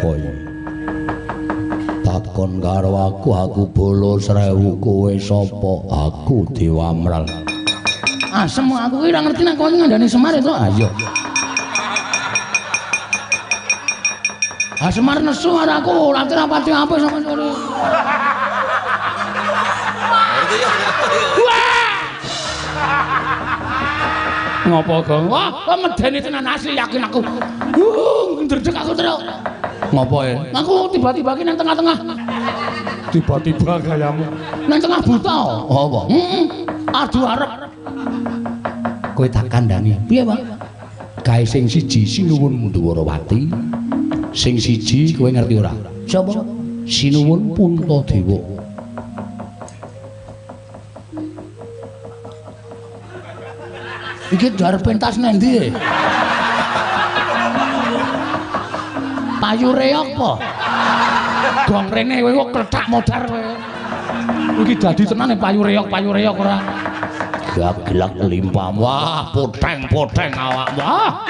apa iki? Takon karo aku bolo 1000 kowe sapa? Aku Dewamral. Asem aku ki ora ngerti nek kowe ngandani Semar itu. Ah iya. Ah Semar nesu karo aku, lati rapati apik sampe sore. Ngopo Gong? Wah, medeni tenan asli yakin aku. Ndredeg aku terus. Ngopo e? Aku tiba-tiba ki nang tengah-tengah. Tiba-tiba gayamu nang tengah buta. Apa? Aduh arep. Kowe tak kandhani. Piye, Pak? Kae sing siji Sinuwun Ndwarawati. Sing siji kowe ngerti ora? Sapa? Sinuwun Puntadewa. Iki dar pentas nendi? Payu reok po. Gong rene kowe kok kletak modar kowe. Iki dadi tenane payu reok ora. Gelak-gelak limpah. Wah, poteng-poteng awakmu. Wah.